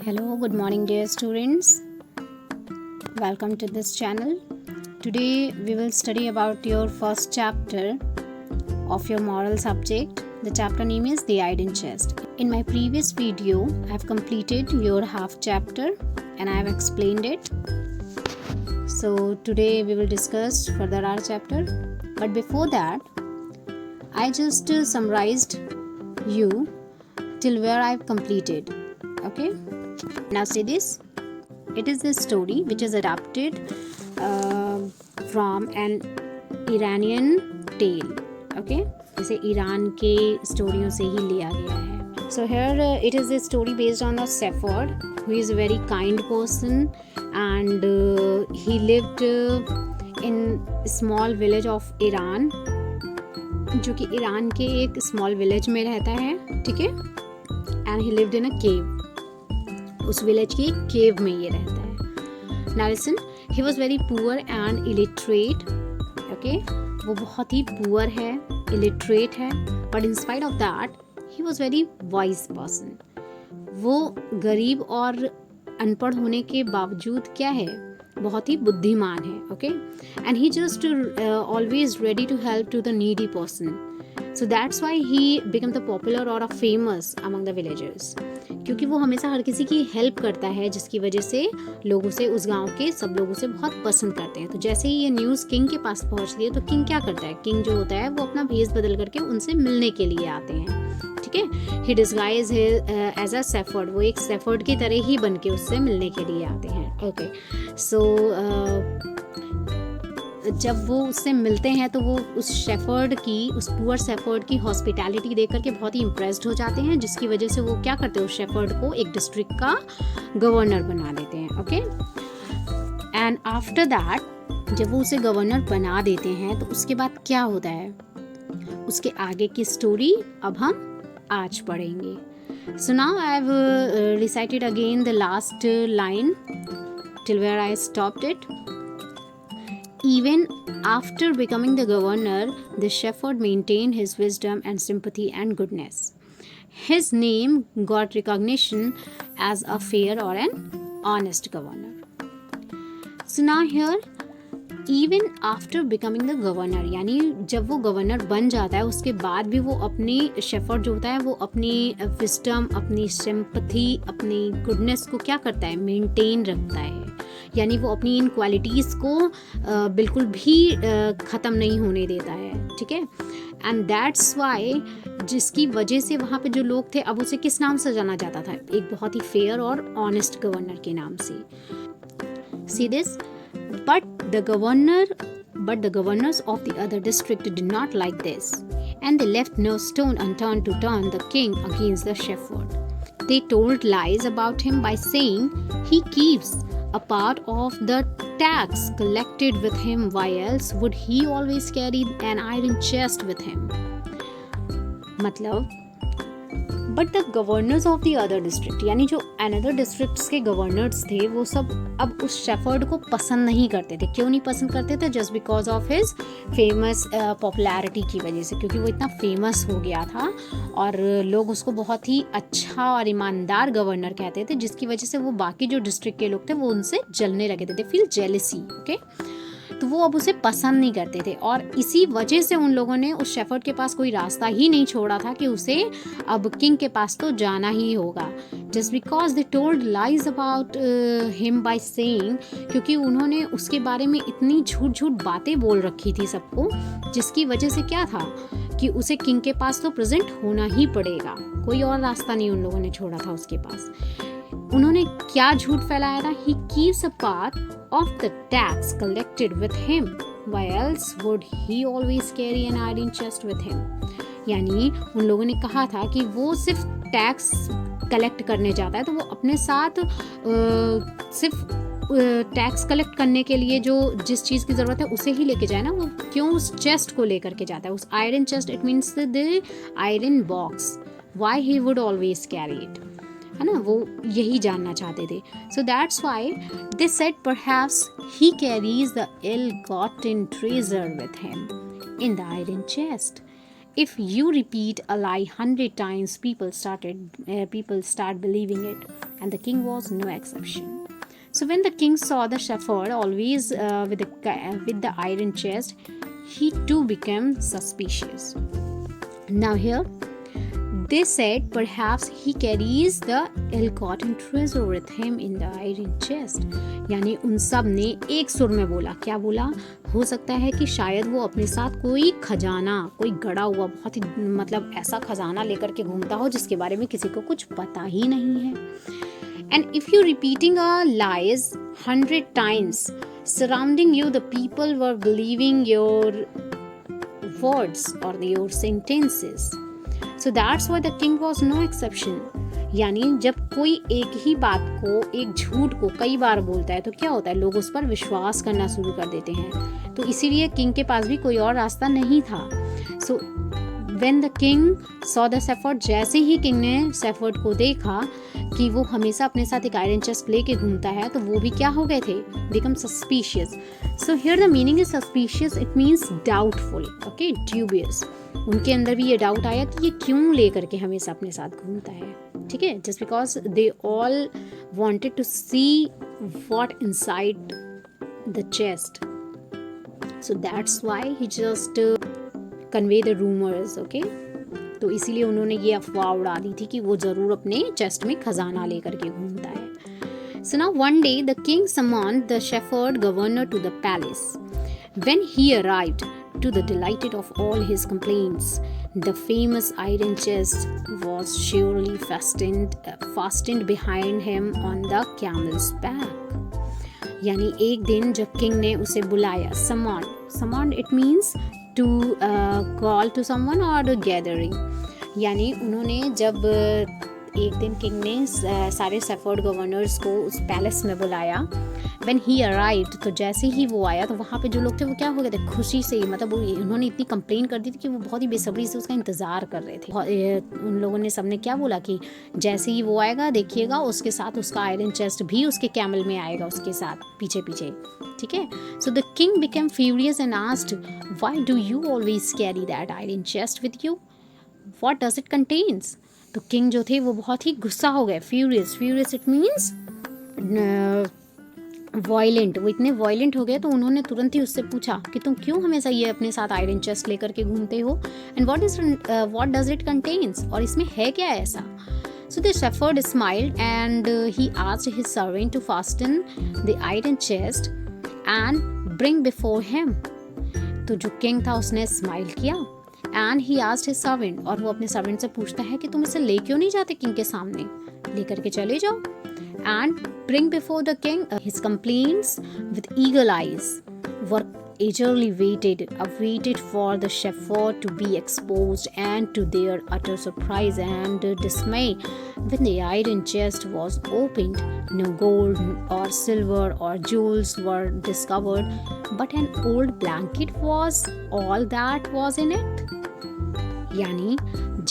Hello, good morning, dear students. Welcome to this channel. Today we will study about your first chapter of your moral subject. The chapter name is The Iron Chest. In my previous video, I have completed your half chapter and I have explained it. So today we will discuss further our chapter. But before that, I just summarized you till where I have completed. Okay. Now see this. It is a story which is adapted from an Iranian tale. Okay, इसे Iran के स्टोरियों से ही लिया गया है. So here it is a story based on a shepherd who is a very kind person and he lived in a small village of Iran, जो कि Iran के एक स्मॉल विलेज में रहता है. ठीक है. And he lived in a cave. उस विलेज की केव में ये रहता है. Now listen, he was very poor and illiterate. Okay, वो बहुत ही poor है, illiterate है, but in spite of that, he was very wise person. वो गरीब और अनपढ़ होने के बावजूद क्या है, बहुत ही बुद्धिमान है. Okay, and he just always ready to help to the needy person. So that's why he became the popular or a famous among the villagers. क्योंकि वो हमेशा हर किसी की हेल्प करता है, जिसकी वजह से लोग उसे उस गांव के सब लोग उसे बहुत पसंद करते हैं. तो जैसे ही ये न्यूज़ किंग के पास पहुंचती है तो किंग क्या करता है, किंग जो होता है वो अपना भेष बदल करके उनसे मिलने के लिए आते हैं. ठीक है. ही डिस्गाइज एज अ शेफर्ड, वो एक शेफर्ड की तरह ही बन के उससे मिलने के लिए आते हैं. ओके. सो जब वो उससे मिलते हैं तो वो उस शेफर्ड की, उस पुअर शेफर्ड की हॉस्पिटैलिटी देख करके बहुत ही इम्प्रेस्ड हो जाते हैं, जिसकी वजह से वो क्या करते हैं, उस शेफर्ड को एक डिस्ट्रिक्ट का गवर्नर बना देते हैं. ओके. एंड आफ्टर दैट जब वो उसे गवर्नर बना देते हैं तो उसके बाद क्या होता है, उसके आगे की स्टोरी अब हम आज पढ़ेंगे. So now I have recited again the last line till where I stopped it. Even after becoming the governor, the shepherd maintained his wisdom and sympathy and goodness. His name got recognition as a fair or an honest governor. So now here, even after becoming the governor, यानी जब वो governor बन जाता है उसके बाद भी वो अपनी शेफर्ड जो होता है वो अपनी विस्डम, अपनी सिंपथी, अपनी गुडनेस को क्या करता है, मेंटेन रखता है. यानी वो अपनी इन क्वालिटीज़ को बिल्कुल भी ख़त्म नहीं होने देता है. ठीक है. एंड दैट्स वाई, जिसकी वजह से वहाँ पे जो लोग थे अब उसे किस नाम से जाना जाता था, एक बहुत ही फेयर और ऑनेस्ट गवर्नर के नाम से. See this. But the governors of the other district did not like this, and they left no stone unturned to turn the king against the shepherd. They told lies about him by saying he keeps a part of the tax collected with him. Why else would he always carry an iron chest with him? मतलब but the governors of the other district, यानी जो another districts के governors थे वो सब अब उस shepherd को पसंद नहीं करते थे. क्यों नहीं पसंद करते थे? Just because of his famous popularity की वजह से, क्योंकि वो इतना फेमस हो गया था और लोग उसको बहुत ही अच्छा और ईमानदार गवर्नर कहते थे, जिसकी वजह से वो बाकी जो डिस्ट्रिक्ट के लोग थे वो उनसे जलने लगे थे. They feel jealousy. ओके. तो वो अब उसे पसंद नहीं करते थे और इसी वजह से उन लोगों ने उस शेफर्ड के पास कोई रास्ता ही नहीं छोड़ा था कि उसे अब किंग के पास तो जाना ही होगा. Just because they told lies about him by saying, क्योंकि उन्होंने उसके बारे में इतनी झूठ झूठ बातें बोल रखी थी सबको, जिसकी वजह से क्या था कि उसे किंग के पास तो प्रेजेंट होना ही पड़ेगा. कोई और रास्ता नहीं उन लोगों ने छोड़ा था उसके पास. उन्होंने क्या झूठ फैलाया था? He keeps a part of the tax collected with him. Why else would he always carry an iron chest with him? यानी उन लोगों ने कहा था कि वो सिर्फ टैक्स कलेक्ट करने जाता है तो वो अपने साथ सिर्फ टैक्स कलेक्ट करने के लिए जो जिस चीज़ की ज़रूरत है उसे ही लेके जाए ना. वो क्यों उस चेस्ट को लेकर के जाता है, उस iron chest? It means the iron box. Why he would always carry it, है ना, वो यही जानना चाहते थे. So that's why they said perhaps he carries the ill gotten treasure with him in the iron chest. If you repeat a lie 100 times, people start believing it. and the king was no exception. So when the king saw the shepherd always with the iron chest, he too became suspicious. Now here they said perhaps he carries the ill-gotten treasure with him in the iron chest. यानी उन सब ने एक सुर में बोला, क्या बोला? हो सकता है कि शायद वो अपने साथ कोई खजाना, कोई गड़ा हुआ बहुत ही मतलब ऐसा खजाना लेकर के घूमता हो जिसके बारे में किसी को कुछ पता ही नहीं है. And if you're repeating a lies 100 times, surrounding you the people were believing your words or your sentences. So that's why the king was no exception. यानी जब कोई एक ही बात को, एक झूठ को कई बार बोलता है तो क्या होता है, लोग उस पर विश्वास करना शुरू कर देते हैं. तो इसीलिए किंग के पास भी कोई और रास्ता नहीं था. So when the king saw the shepherd, जैसे ही किंग ने शेफर्ड को देखा कि वो हमेशा अपने साथ एक आयरन चेस्ट लेके घूमता है, तो वो भी क्या हो गए थे, become suspicious. So here the meaning is suspicious, it means doubtful, okay, dubious. उनके अंदर भी ये डाउट आया कि ये क्यों लेकर के हमेशा अपने साथ घूमता है. ठीक है, just because they all wanted to see what inside the chest. So that's why he just convey the rumours. Okay, तो इसीलिए उन्होंने ये अफवाह उड़ा दी थी कि वो ज़रूर अपने चेस्ट में खजाना लेकर के घूमता है. So now one day the king summoned the shepherd governor to the palace. When he arrived, to the delight of all his complaints, the famous iron chest was surely fastened behind him on the camel's back. यानी एक दिन जब king ने उसे बुलाया, summoned it means to call to someone or gathering. यानी उन्होंने जब एक दिन किंग ने सारे शेफर्ड गवर्नर्स को उस पैलेस में बुलाया. When he arrived, तो जैसे ही वो आया तो वहाँ पे जो लोग थे वो क्या हो गए थे, खुशी से, मतलब उन्होंने इतनी कंप्लेन कर दी थी कि वो बहुत ही बेसब्री से उसका इंतज़ार कर रहे थे. उन लोगों ने सबने क्या बोला कि जैसे ही वो आएगा देखिएगा उसके साथ उसका आयरन चेस्ट भी उसके कैमल में आएगा उसके साथ पीछे पीछे. ठीक है. So the king became furious and asked, why do you always carry that iron chest with you? What does it contains? तो किंग जो थे वो बहुत ही गुस्सा हो गए. Furious it means violent. वो इतने वॉयलेंट हो गए तो उन्होंने तुरंत ही उससे पूछा कि तुम क्यों हमेशा ये अपने साथ आयरन चेस्ट लेकर के घूमते हो, and what does it contains, और इसमें है क्या ऐसा? So the shepherd smiled and he asked his servant to fasten the iron chest and bring before him. तो जो किंग था उसने स्माइल किया and he asked his servant, और वो अपने सर्वेंट से पूछता है कि तुम इसे ले क्यों नहीं जाते किंग के सामने, लेकर के चले जाओ. And bring before the king his complaints with eagle eyes were eagerly awaited for the shepherd to be exposed, and to their utter surprise and dismay, when the iron chest was opened, no gold or silver or jewels were discovered, but an old blanket was all that was in it. यानी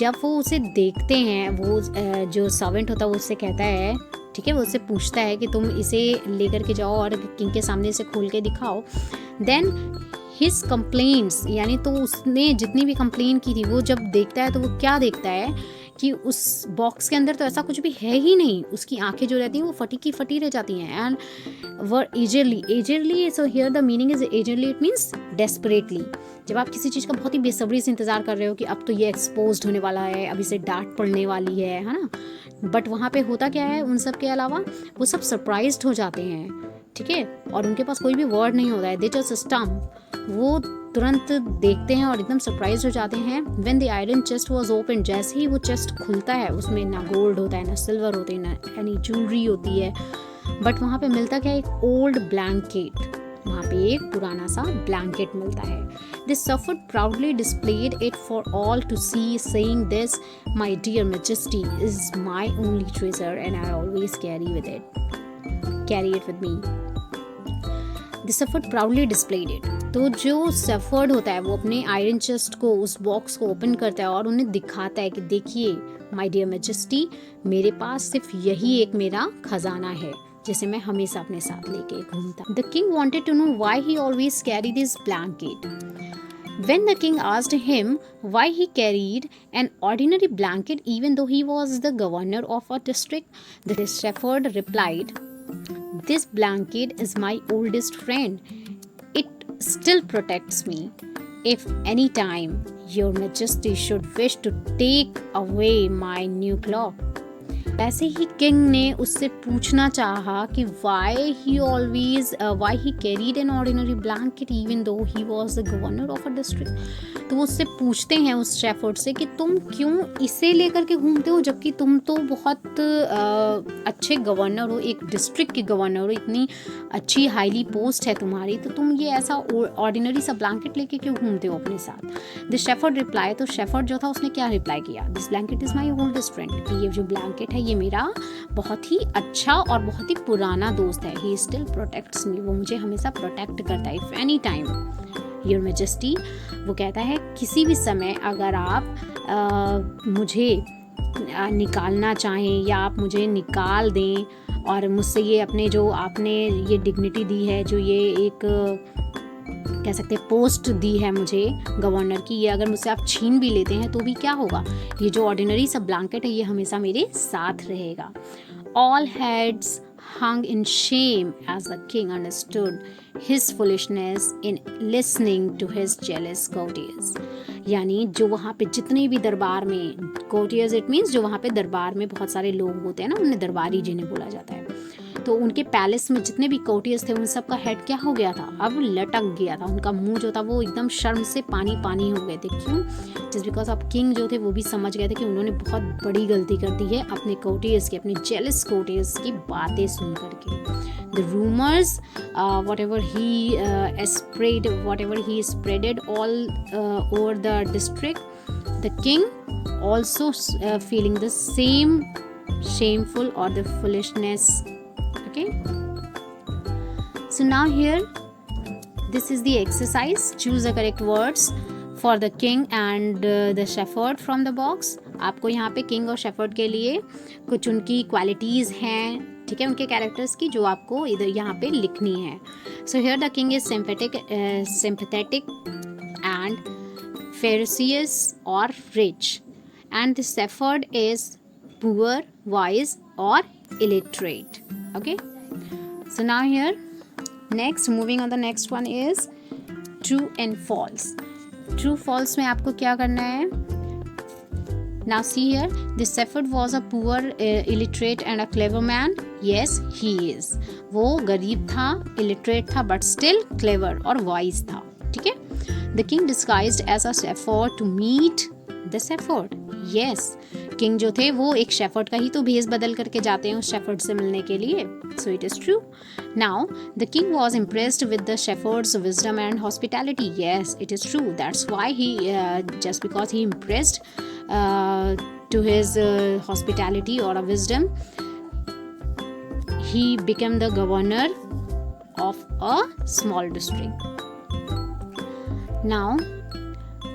जब वो उसे देखते हैं, वो जो servant होता है वो उससे कहता है, ठीक है, वो उससे पूछता है कि तुम इसे लेकर के जाओ और किंग के सामने इसे खोल के दिखाओ. देन हिज कंप्लेंट्स, यानी तो उसने जितनी भी कंप्लेन की थी वो जब देखता है तो वो क्या देखता है कि उस बॉक्स के अंदर तो ऐसा कुछ भी है ही नहीं. उसकी आंखें जो रहती हैं वो फटी की फटी रह जाती हैं. And were eagerly, so here the meaning is eagerly, it means desperately. जब आप किसी चीज़ का बहुत ही बेसब्री से इंतज़ार कर रहे हो कि अब तो ये एक्सपोज होने वाला है, अब इसे डांट पड़ने वाली है ना, बट वहाँ पे होता क्या है, उन सब के अलावा वो सब सरप्राइज्ड हो जाते हैं. ठीक है, और उनके पास कोई भी वर्ड नहीं होता है, दे जस्ट स्टम्प. वो तुरंत देखते हैं और एकदम सरप्राइज हो जाते हैं. When the iron chest was open, जैसे ही वो चेस्ट खुलता है उसमें ना गोल्ड होता है, ना सिल्वर होते हैं, ना एनी ज्वेलरी होती है, बट वहाँ पे मिलता क्या है, एक ओल्ड ब्लैंकेट. वहाँ पे एक पुराना सा ब्लैंकेट मिलता है. This shepherd proudly displayed it for all to see, saying this, my dear majesty is my only treasure and I always carry it with me. The shepherd proudly displayed it. तो जो shepherd होता है वो अपने iron chest को, उस box को open करता है और उन्हें दिखाता है कि देखिए माय डियर मैजेस्टी, मेरे पास सिर्फ यही एक मेरा खजाना है जिसे मैं हमेशा अपने साथ लेके घूमता. The king wanted to know why he always carry this blanket. When the king asked him why he carried an ordinary blanket even though he was the governor of a district, the shepherd replied, "This blanket is my oldest friend. It still protects me. If any time your majesty should wish to take away my new cloak." वैसे ही king ने उससे पूछना चाहा कि why he carried an ordinary blanket even though he was the governor of a district. तो वो उससे पूछते हैं उस शेफर्ड से कि तुम क्यों इसे लेकर के घूमते हो, जबकि तुम तो बहुत अच्छे गवर्नर हो, एक डिस्ट्रिक्ट के गवर्नर हो, इतनी अच्छी हाईली पोस्ट है तुम्हारी, तो तुम ये ऐसा ऑर्डिनरी सा ब्लैंकेट लेके क्यों घूमते हो अपने साथ। द शेफर्ड रिप्लाई, तो शेफर्ड जो था उसने क्या रिप्लाई किया, this blanket is my oldest friend, कि ये जो ब्लैंकेट है ये मेरा बहुत ही अच्छा और बहुत ही पुराना दोस्त है। ही स्टिल प्रोटेक्ट्स मी, वो मुझे हमेशा प्रोटेक्ट करता है। If any time your majesty, वो कहता है किसी भी समय अगर आप मुझे निकालना चाहें या आप मुझे निकाल दें और मुझसे ये अपने जो आपने ये डिग्निटी दी है, जो ये एक कह सकते हैं पोस्ट दी है मुझे गवर्नर की, ये अगर मुझसे आप छीन भी लेते हैं तो भी क्या होगा, ये जो ऑर्डिनरी सा ब्लैंकेट है ये हमेशा मेरे साथ रहेगा। All heads hung in shame as the king understood his foolishness in listening to his jealous courtiers। यानी जो वहाँ पे जितने भी दरबार में, courtiers it means जो वहाँ पे दरबार में बहुत सारे लोग होते हैं ना, उन्हें दरबारी जिन्हें बोला जाता है, तो उनके पैलेस में जितने भी कोर्टियर्स थे उन सब का हेड क्या हो गया था, अब लटक गया था। उनका मुंह जो था वो एकदम शर्म से पानी पानी हो गए थे। क्यों? जस्ट बिकॉज अब किंग जो थे वो भी समझ गए थे कि उन्होंने बहुत बड़ी गलती कर दी है अपने कोर्टियर्स की, अपने जेलस कोर्टियर्स की बातें सुन करके। The rumours whatever he spreaded all over the district, the king also feeling the same shameful or the foolishness. Okay, so now here this is the exercise, choose the correct words for the king and the shepherd from the box। आपको यहाँ पे king और shepherd के लिए कुछ उनकी qualities हैं, ठीक है, उनके कैरेक्टर्स की, जो आपको इधर यहाँ पे लिखनी है। सो here the king is sympathetic and Pharisee or rich, and the shepherd is poor, wise or illiterate. Okay, so now here next, moving on, the next one is true and false। True false में आपको क्या करना है, now see here, the shepherd was a poor, illiterate and a clever man। yes he is, वो गरीब था, illiterate था, but still clever और wise था, ठीक है। the king disguised as a shepherd to meet the shepherd। yes, king जो थे वो एक शेफर्ड का ही तो भेष बदल करके जाते हैं उस शेफर्ड से मिलने के लिए। So it is true. Now the king was impressed with the shepherd's wisdom and hospitality. Yes it is true, that's why he just because he impressed to his hospitality or a wisdom, he became the governor of a small district। now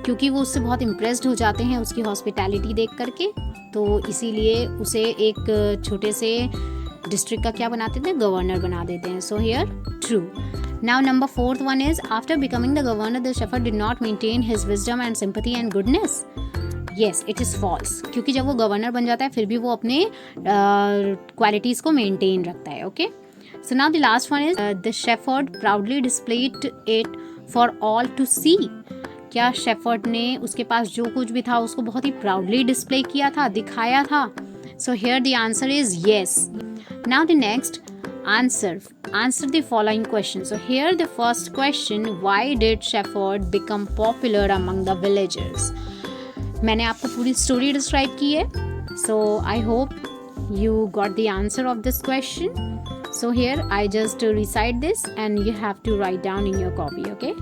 क्योंकि वो उससे बहुत impressed हो जाते हैं उसकी hospitality देख करके, तो इसीलिए उसे एक छोटे से डिस्ट्रिक्ट का क्या बनाते थे, गवर्नर बना देते हैं। So here true. Now number 4th one is after becoming the governor the shepherd did not maintain his wisdom and sympathy and goodness. Yes it is false, क्योंकि जब वो गवर्नर बन जाता है फिर भी वो अपने क्वालिटीज़ को मेंटेन रखता है। Okay, so now the last one is the shepherd proudly displayed it for all to see. क्या शेफर्ड ने उसके पास जो कुछ भी था उसको बहुत ही प्राउडली डिस्प्ले किया था, दिखाया था। सो here the answer is yes. Now the next answer the following question। so here the first question, why did shepherd become popular among the villagers। मैंने आपको पूरी स्टोरी डिस्क्राइब की है, so I hope you got the answer of this question। so here I just recite this and you have to write down in your copy। okay,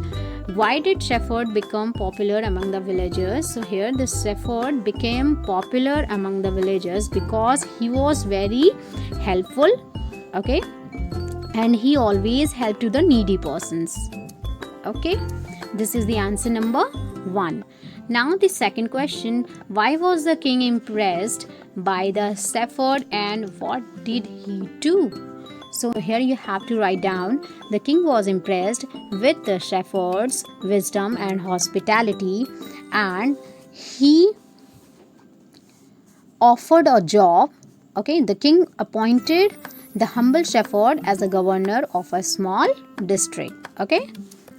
why did shepherd become popular among the villagers। so here the shepherd became popular among the villagers because he was very helpful, okay, and he always helped to the needy persons। okay, this is the answer number 1। now the second question, why was the king impressed by the shepherd and what did he do। So here you have to write down, the king was impressed with the shepherd's wisdom and hospitality, and he offered a job. Okay, the king appointed the humble shepherd as a governor of a small district. Okay,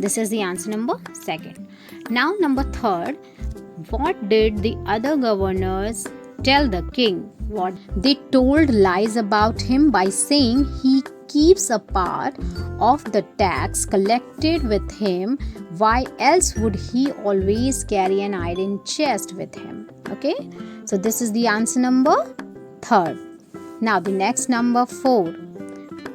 this is the answer number second. Now number third, what did the other governors tell the king? What they told lies about him by saying he keeps a part of the tax collected with him. Why else would he always carry an iron chest with him? Okay, so this is the answer number third. Now the next number 4.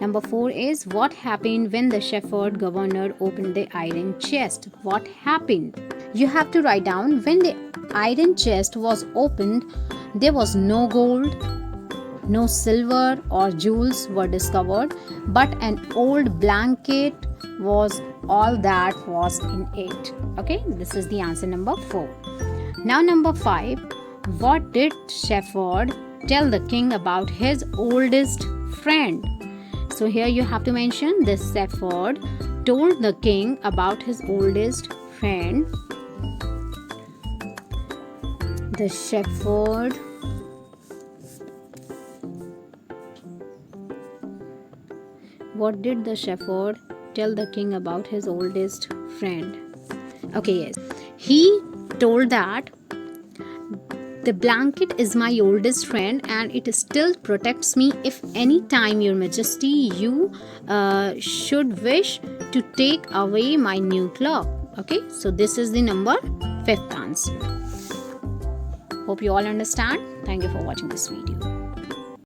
Number 4 is, what happened when the shepherd governor opened the iron chest? What happened? You have to write down, when the iron chest was opened, there was no gold, no silver or jewels were discovered, but an old blanket was all that was in it. Okay, this is the answer number 4. Now number 5, what did shepherd tell the king about his oldest friend? So here you have to mention, this shepherd told the king about his oldest friend. The shepherd what did the shepherd tell the king about his oldest friend? Okay, yes. He told that the blanket is my oldest friend and it still protects me if any time, your majesty, you should wish to take away my new cloak. Okay, so this is the number 5th answer. Hope you all understand. Thank you for watching this video.